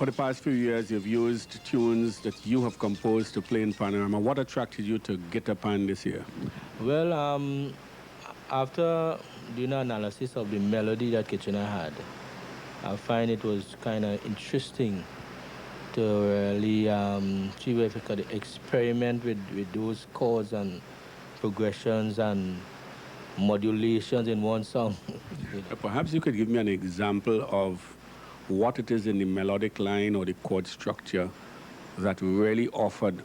For the past few years, you've used tunes that you have composed to play in Panorama. What attracted you to Guitar Pan this year? Well, after doing an analysis of the melody that Kitchener had, I find it was kind of interesting to really see if we could experiment with those chords and progressions and modulations in one song. Perhaps you could give me an example of what it is in the melodic line or the chord structure that really offered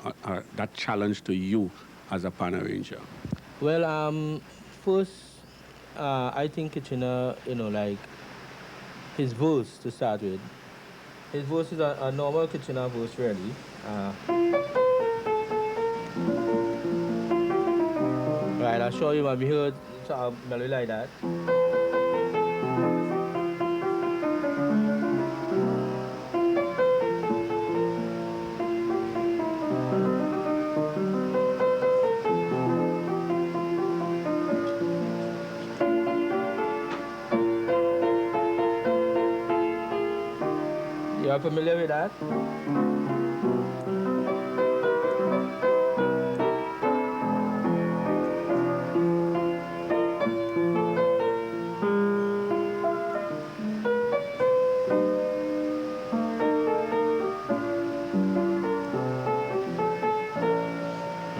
that challenge to you as a pan arranger. Well, first, I think Kitchener, like his verse to start with. His verse is a normal Kitchener verse, really. Right, I'll show you when we heard a melody like that. You are familiar with that?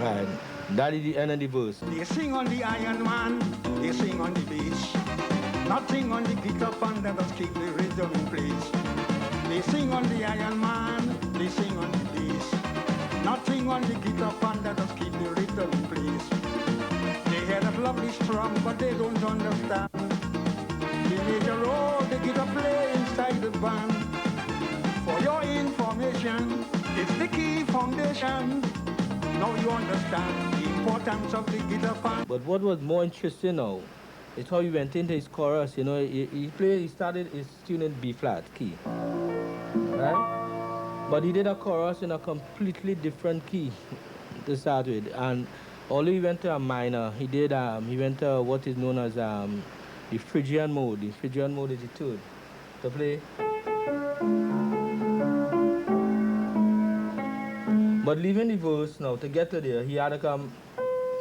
Right. That is the end of the verse. They sing on the Iron Man, they sing on the bass. Nothing on the guitar pan that does keep the rhythm in place. They sing on the Iron Man, they sing on the bass. Nothing on the guitar pan that does keep the rhythm in place. They hear that lovely strum, but they don't understand the major role the guitar play inside the band. For your information, it's the key foundation. Now you understand the importance of the guitar pan. But what was more interesting now is how he went into his chorus. He started his tune in B flat key, right? But he did a chorus in a completely different key to start with. And although he went to a minor, he went to what is known as the Phrygian mode. The Phrygian mode is the third to play. But leaving the verse now, to get to there, he had to come.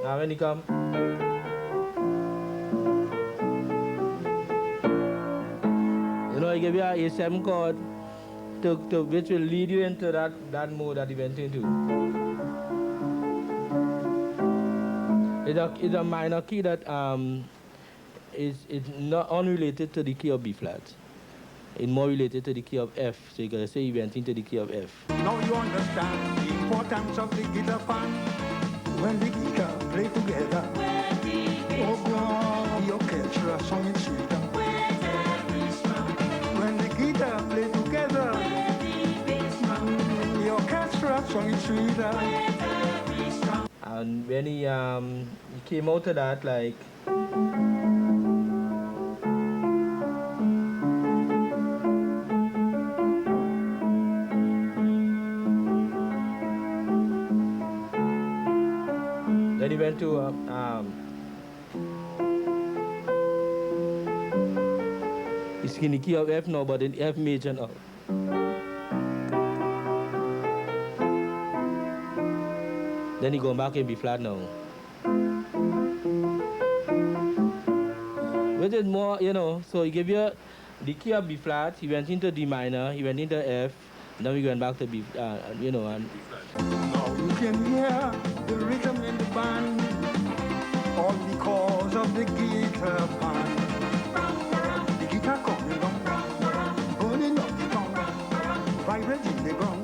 Now when he come, he gave you a A7 chord which will lead you into that mode that he went into. It's a minor key that is not unrelated to the key of B flat. It's more related to the key of F, so you gotta say he went into the key of F. Now you understand the importance of the guitar pan. When the guitar play together, oh God, the orchestra song is sweeter. When the guitar play together, the orchestra song is sweeter. And when he came out of that, like, then he went to he's in the key of F now, but in F major now. Then he going back in B flat now. Which is more, so he gave you the key of B flat, he went into D minor, he went into F, and then we went back to B, and Now you can hear the rhythm in the band, all because of the guitar pan. The guitar coming on, burning up the ground, vibrating the ground.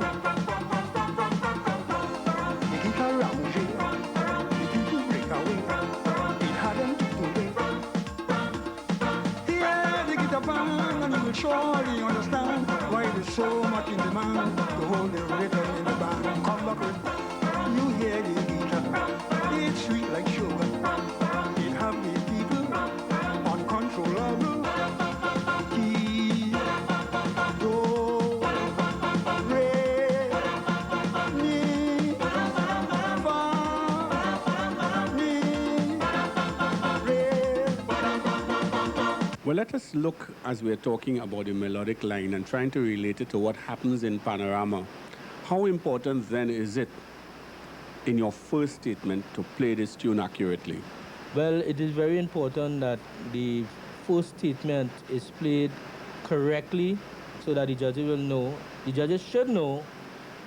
The guitar rounding, beginning to break away. It hadn't took away. Hear the guitar pan, and you will surely understand why there's so much in demand to hold the rhythm in the band. Come back with, you hear the guitar, it's sweet like sugar. It have the people uncontrollable. Key, do, re, mi, fa, mi, re. Well, let us look, as we're talking about the melodic line and trying to relate it to what happens in Panorama. How important then is it in your first statement to play this tune accurately? Well, it is very important that the first statement is played correctly so that the judges will know. The judges should know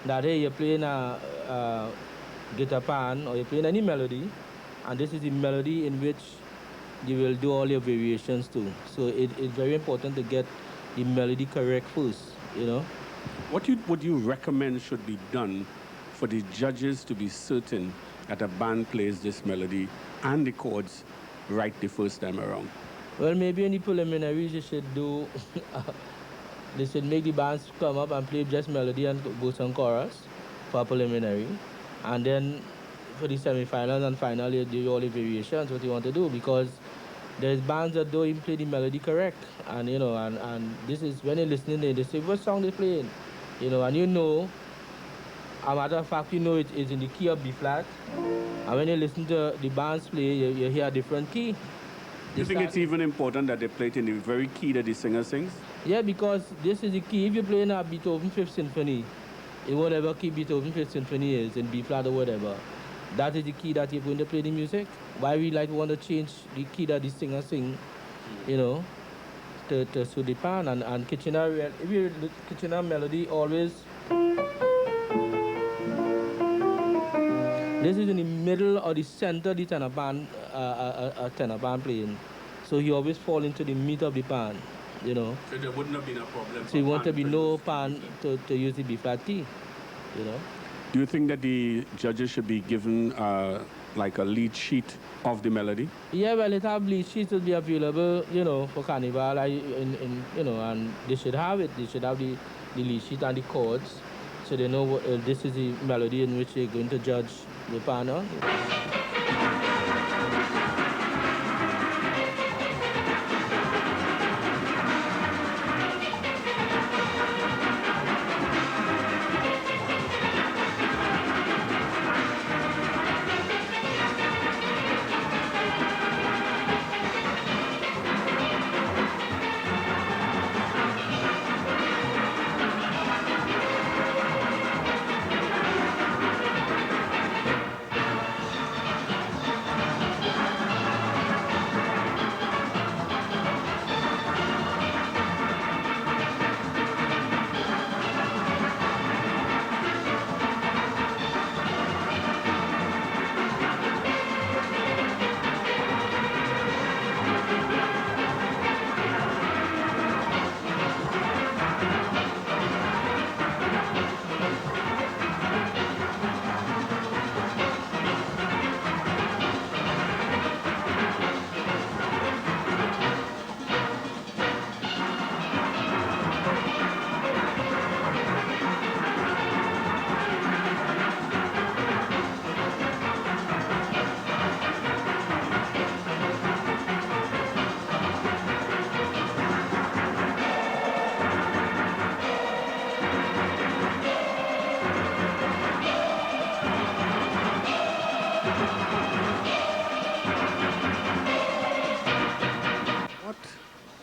that, hey, you're playing a guitar pan or you're playing any melody, and this is the melody in which you will do all your variations too. So it's very important to get the melody correct first, you know. What would you recommend should be done for the judges to be certain that a band plays this melody and the chords right the first time around? Well, maybe in the preliminaries you should do, they should make the bands come up and play just melody and go some chorus for a preliminary. And then for the semi-finals and final, you do all the variations, what you want to do, because there's bands that don't even play the melody correct. And, you know, and this is, when you're listening, they say, what song they playing? You know, and you know, a matter of fact, you know it is in the key of B flat. And when you listen to the bands play, you hear a different key. You think it's even important that they play it in the very key that the singer sings? Yeah, because this is the key. If you're playing a Beethoven Fifth Symphony, in whatever key Beethoven Fifth Symphony is, in B flat or whatever, that is the key that you're going to play the music. Why we want to change the key that the singer sing, you know, to suit the pan. And Kitchener, if you look Kitchener melody always, this is in the middle or the center of the tenor pan, tenor pan playing. So he always fall into the meat of the pan, you know. So there wouldn't have been a problem. So you want to be no pan to use the B flat key, you know. Do you think that the judges should be given like a lead sheet of the melody? Yeah, well, it have lead sheets will be available, you know, for Carnival, you know, and they should have it. They should have the lead sheet and the chords, so they know what, this is the melody in which they're going to judge the pan on.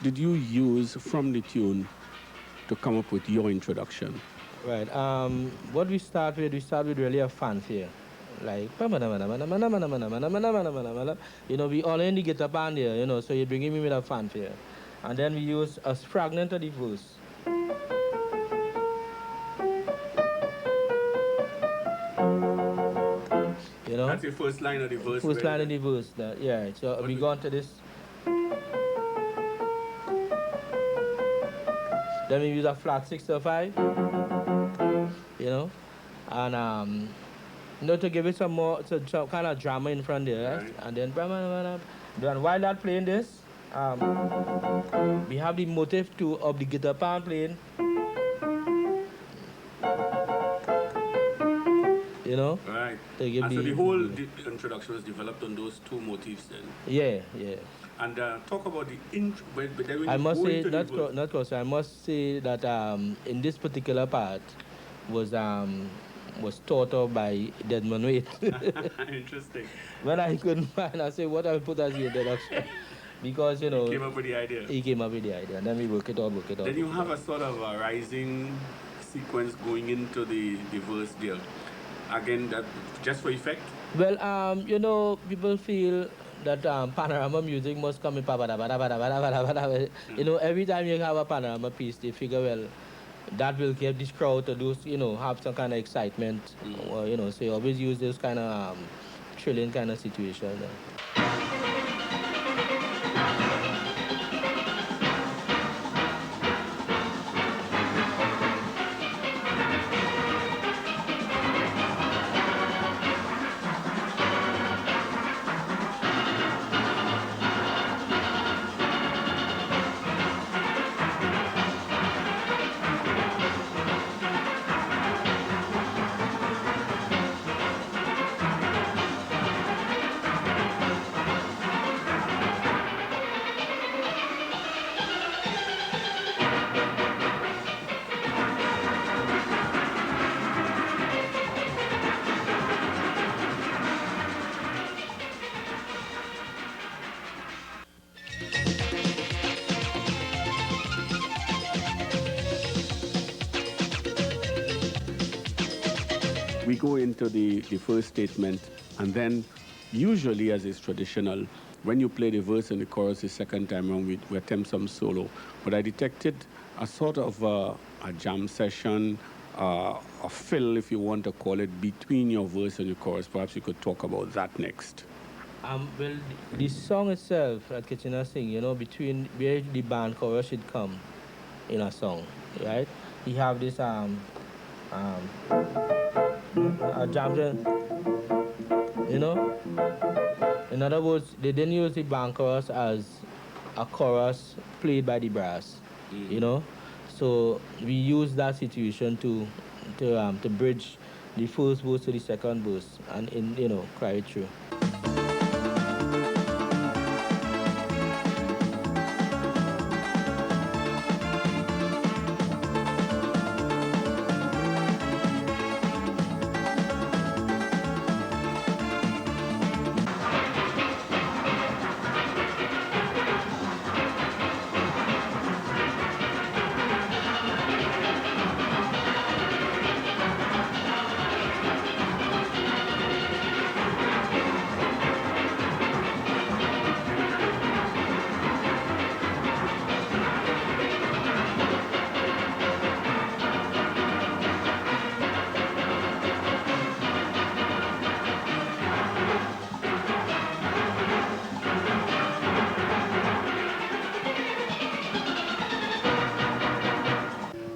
Did you use from the tune to come up with your introduction? Right. What we start with really a fanfare. Like, you know, we all in the guitar band here, you know, so you're bringing me with a fanfare. And then we use a fragment of the verse. You know? That's the first line of the verse. First line of the verse, yeah. So we go on to this. Then we use a flat 6 or 5, you know, and you know, to give it some more, some kind of drama in front there, right? And then while that playing this, we have the motive too of the guitar pan playing, you know. Right. To give and so the whole introduction was developed on those two motifs then. Yeah, yeah. And talk about the intro. I must say, I must say that in this particular part was thought of by Desmond Waite. Interesting. When I couldn't find, I said, what I put as the introduction? because, you know... He came up with the idea. He came up with the idea, and then we work it out. Then you have a sort of a rising sequence going into the verse there. Again, that just for effect? Well, you know, people feel that panorama music must come in you know, every time you have a panorama piece, they figure, well, that will get this crowd to do, you know, have some kind of excitement, or, you know, so you always use this kind of thrilling kind of situation. We go into the first statement, and then usually, as is traditional, when you play the verse and the chorus the second time around, we attempt some solo. But I detected a sort of a jam session, a fill, if you want to call it, between your verse and your chorus. Perhaps you could talk about that next. Well, the song itself that Kitchener sing, you know, between where the band chorus should come in a song, right? You have this a jam, you know. In other words, they didn't use the band chorus as a chorus played by the brass, you know. So we use that situation to bridge the first verse to the second verse and you know, cry it through.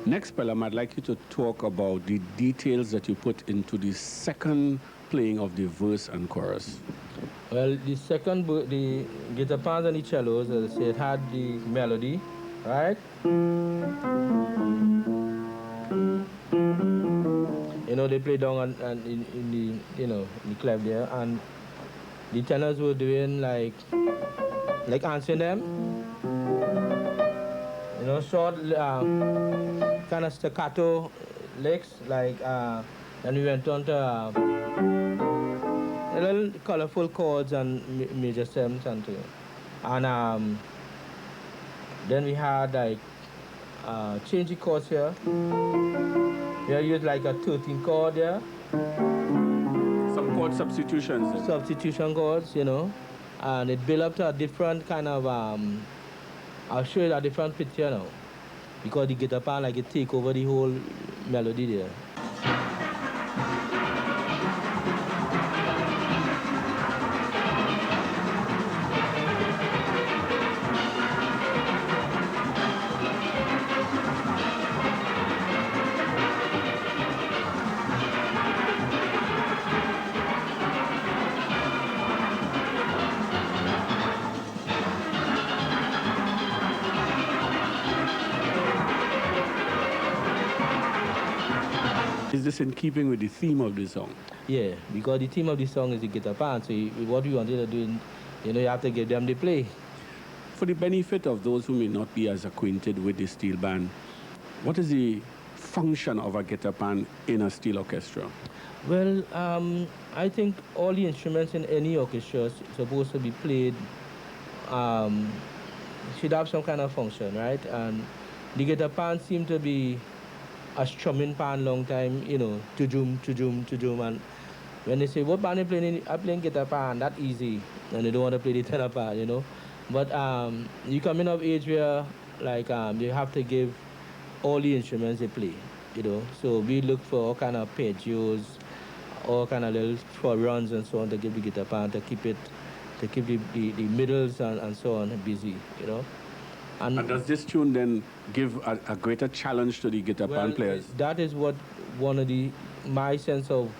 Next, Pelham, I'd like you to talk about the details that you put into the second playing of the verse and chorus. Well, the second, the guitar pans and the cellos, as I said, had the melody, right? You know, they play down in the, you know, in the clef there, and the tenors were doing like answering them. You know, short, kind of staccato licks, like, then we went on to a little colorful chords and major sevenths and then we had like change the chords here. We used like a 13 chord there. Some chord substitutions. Then. Substitution chords, you know, and it built up to a different kind of I'll show you a different picture now, because the guitar pan like it take over the whole melody there. Is this in keeping with the theme of the song? Yeah, because the theme of the song is the guitar pan, so what we wanted to do, you know, you have to give them the play. For the benefit of those who may not be as acquainted with the steel band, what is the function of a guitar pan in a steel orchestra? Well, I think all the instruments in any orchestra is supposed to be played should have some kind of function, right? And the guitar pan seem to be a strumming pan long time, to zoom. And when they say, what band you playing? I playing guitar pan, that easy. And they don't want to play the tenor pan. But you coming of age where, like, you have to give all the instruments they play. So we look for all kind of arpeggios, all kind of little for runs and so on to give the guitar pan to keep the middles and so on busy. And does this tune then give a greater challenge to the guitar pan players? That is what one of my sense of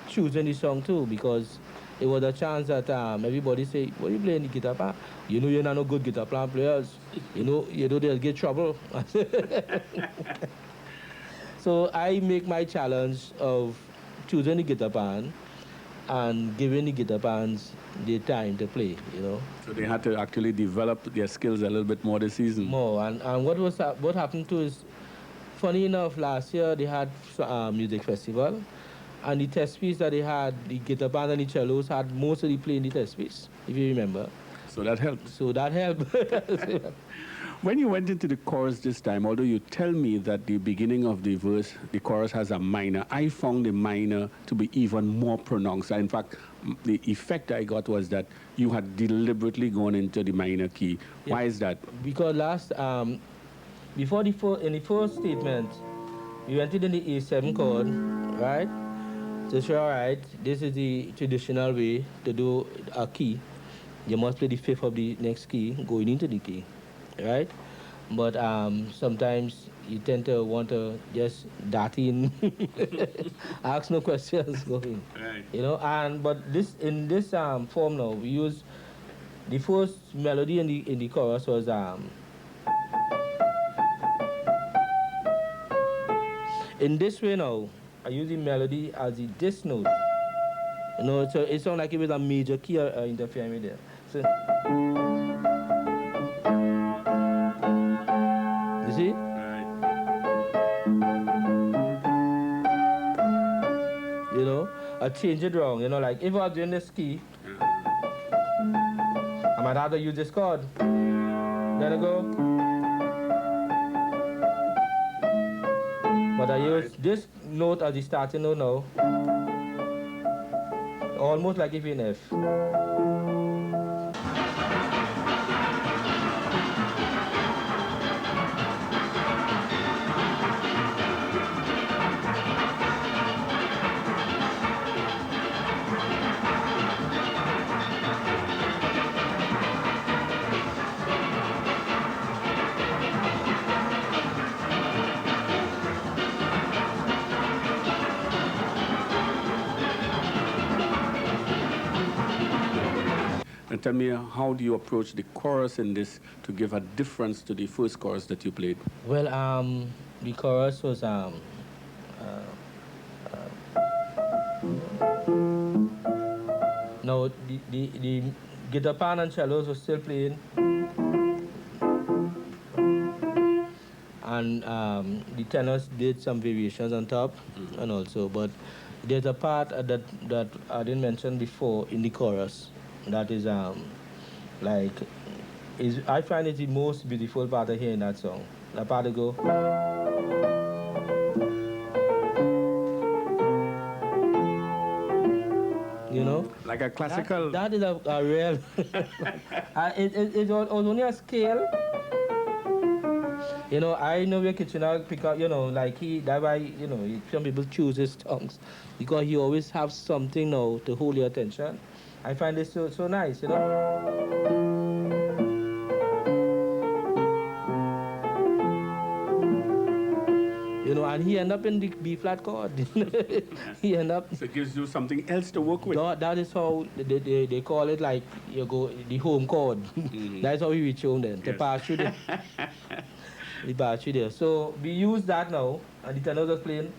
choosing the song too, because it was a chance that everybody say, what are you playing the guitar pan? You're not no good guitar pan players. They'll get trouble. So I make my challenge of choosing the guitar pan and giving the guitar pans the time to play. So they had to actually develop their skills a little bit more this season. More. And what happened too is, funny enough, last year they had music festival, and the test piece that they had, the guitar band and the cellos had mostly playing the test piece, if you remember. So that helped. When you went into the chorus this time, although you tell me that the beginning of the verse, the chorus has a minor, I found the minor to be even more pronounced. In fact, the effect I got was that you had deliberately gone into the minor key. Yeah. Why is that? Because in the first statement, we went in the A7 chord, right? So say, all right, this is the traditional way to do a key. You must play the fifth of the next key going into the key, right? But sometimes you tend to want to just dart in, ask no questions, go in. Right. But in this form now, we use the first melody in the chorus was in this way now. I use the melody as the this note. So it sounds like it was a major key interfering with there. So, you see? Right. I change it wrong. Like if I was doing this key, I might have to use this chord. Then I go. But I use this note as the starting note now. Almost like if in F. And tell me, how do you approach the chorus in this to give a difference to the first chorus that you played? Well, the chorus was no, the guitar pan and cellos were still playing, and the tenors did some variations on top, and also, but there's a part that I didn't mention before in the chorus. That is I find it the most beautiful part of hearing that song. The part to go. Like a classical. That is a real. It was only a scale. I know your Kitchener pick up. Like that's why some people choose his songs because he always have something now to hold your attention. I find this so nice, and he end up in the B flat chord. He end up. So it gives you something else to work with. That is how they call it, like you go the home chord. That's how we reach home then. Yes. To pass through there. We pass through there. So we use that now, and the tenors are playing.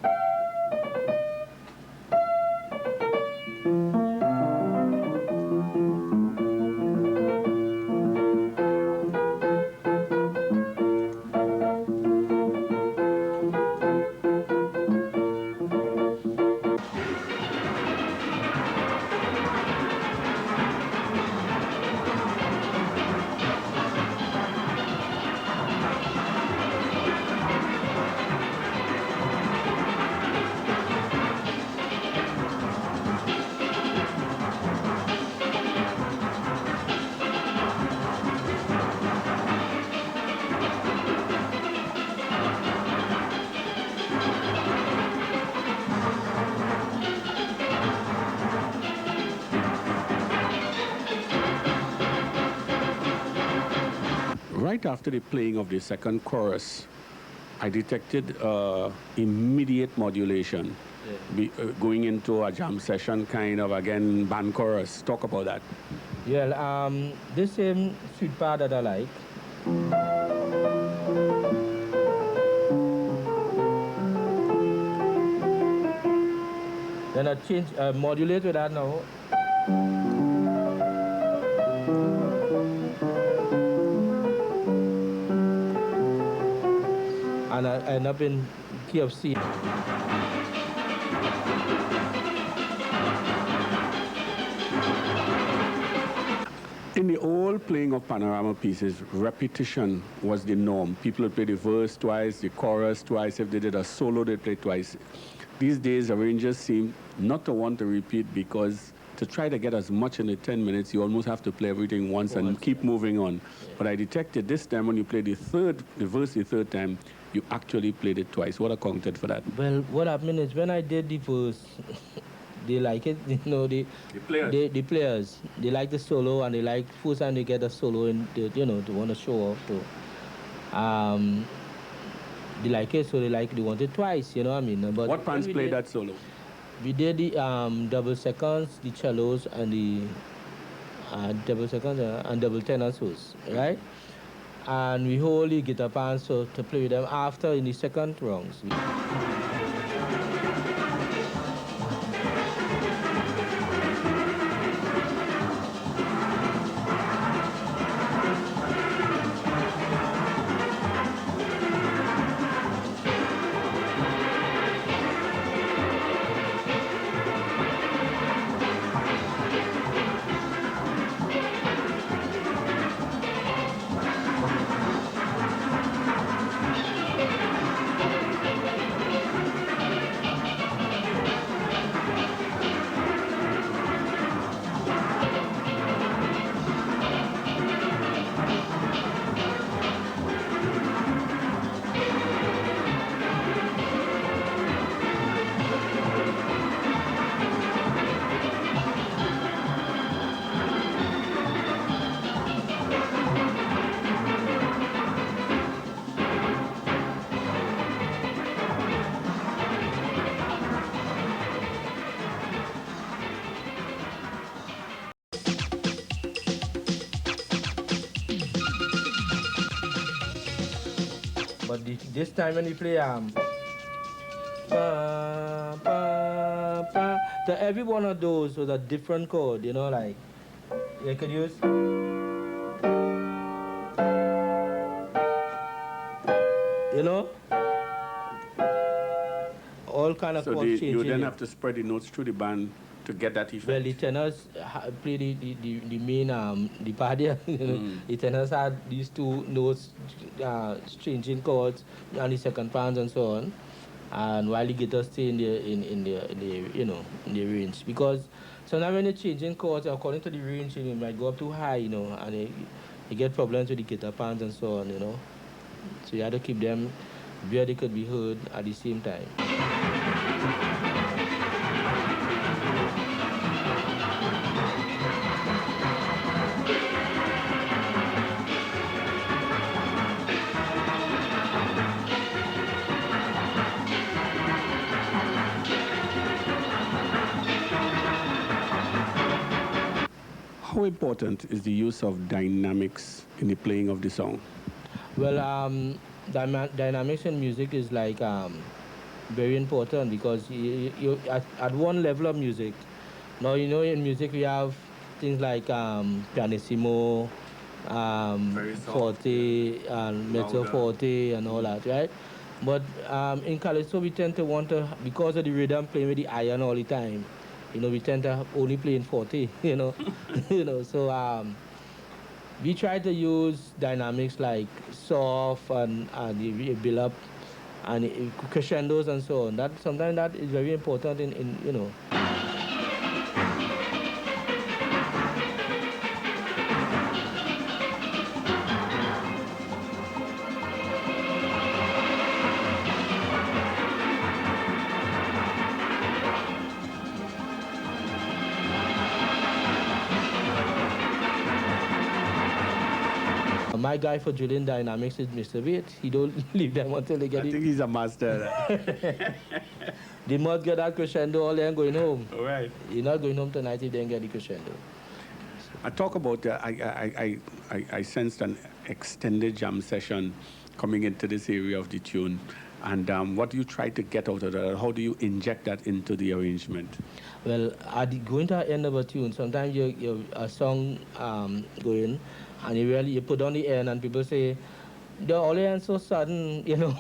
right after the playing of the second chorus, I detected immediate modulation, going into a jam session kind of, again, band chorus. Talk about that. Well, this same sweet part that I like. Then I change, modulate with that now. And I end up in key of C. In the old playing of Panorama pieces, repetition was the norm. People would play the verse twice, the chorus twice. If they did a solo, they'd play twice. These days, arrangers seem not to want to repeat, because to try to get as much in the 10 minutes, you almost have to play everything once and keep moving on. Yeah. But I detected this time when you played the verse the third time, you actually played it twice. What accounted for that? Well, what happened is when I did the verse, they like it, you know, the players, they like the solo, and they like, first time they get a solo, and they, you know, they want to show off. So, they like it, so they want it twice, you know what I mean? But what bands played that solo? We did the double seconds, the cellos, and the double seconds and double tenors, right? And we hold the guitar bands to play with them after in the second rounds. But this time when we play to every one of those was a different chord, you know, like you could use, you know, all kind of chords changing. You then have to spread the notes through the band to get that effect. Well, the tenors play the main the part, you know. The tenors had these two notes changing chords and the second bands and so on, and while the guitars stay in the you know, in the range, because sometimes when you're changing chords according to the range, you might go up too high, you know, and you get problems with the guitar bands and so on, you know. So you have to keep them where they could be heard at the same time. How important is the use of dynamics in the playing of the song? Well, dynamics in music is like very important, because you at one level of music. Now, you know, in music we have things like pianissimo, forte, and mezzo forte, and all that, right? But in Calypso we tend to want to, because of the rhythm playing with the iron all the time, you know, we tend to only play in forte, you know. You know, so we try to use dynamics like soft and the build up and crescendos and so on. That sometimes that is very important in you know. my guy for drilling dynamics is Mr. Bates. He don't leave them until they get I think he's a master. They must get that crescendo, all them going home. All right. You're not going home tonight if they don't get the crescendo. I talk about, I sensed an extended jam session coming into this area of the tune. And what do you try to get out of that? How do you inject that into the arrangement? Well, at the going to the end of a tune, sometimes you a song going, and you put on the end, and people say, the all the end so sudden, you know.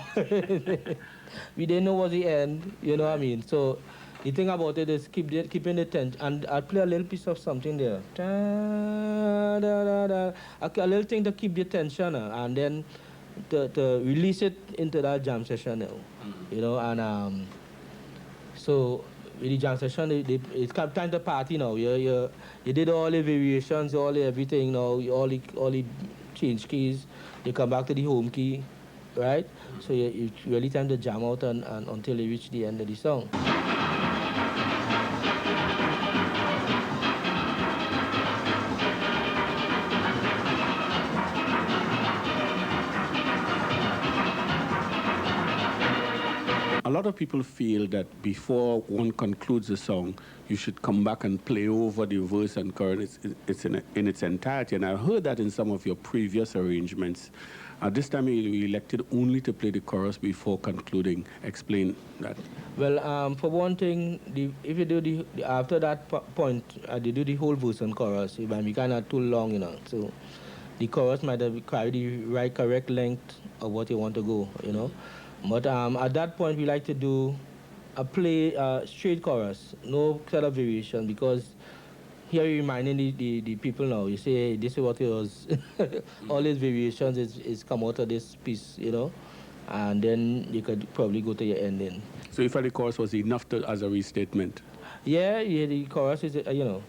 We didn't know what the end, you know what I mean? So the thing about it is keeping the tension, and I'll play a little piece of something there. Da, da, da, da. A little thing to keep the tension, and then to release it into that jam session, you know, and so with the jam session, it's time to party now. You did all the variations, all the everything now, all the change keys. You come back to the home key, right? So it's really time to jam out and until you reach the end of the song. A lot of people feel that before one concludes a song, you should come back and play over the verse and chorus in its entirety. And I heard that in some of your previous arrangements. This time you elected only to play the chorus before concluding. Explain that. Well, for one thing, if you do after that point, they do the whole verse and chorus. It might be kind of too long, you know. So the chorus might have carried the correct length of what you want to go, you know. But at that point, we like to do a straight chorus, no set of variation, because here you're reminding the people now. You say, hey, this is what it was. All these variations is come out of this piece, you know, and then you could probably go to your ending. So you felt the chorus was enough as a restatement? Yeah, the chorus is, you know.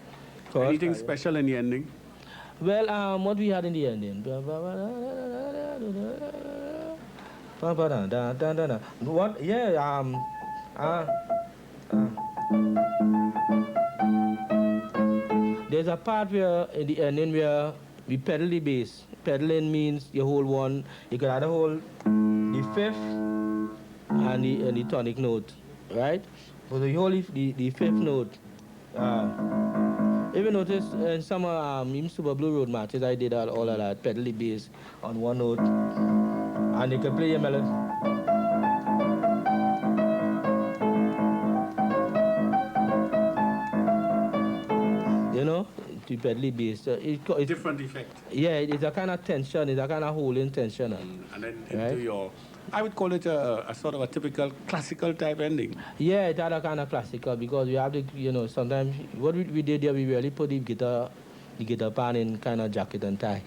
Chorus, Anything special in the ending? Well, what we had in the ending. What? Yeah. There's a part where in the ending where we pedal the bass. Pedaling means you hold one. You can either hold the fifth and the tonic note, right? But you hold the fifth note. If you notice in some Super Blue Road matches, I did all of that, pedal the bass on one note. And you can play your melody. You know, to pedal the bass. It's different effect. Yeah, it's a kind of tension, it's a kind of holding tension. And then into your, I would call it a sort of a typical classical type ending. Yeah, it's a kind of classical because we have to, you know, sometimes what we did there, we really put the guitar pan in kind of jacket and tie.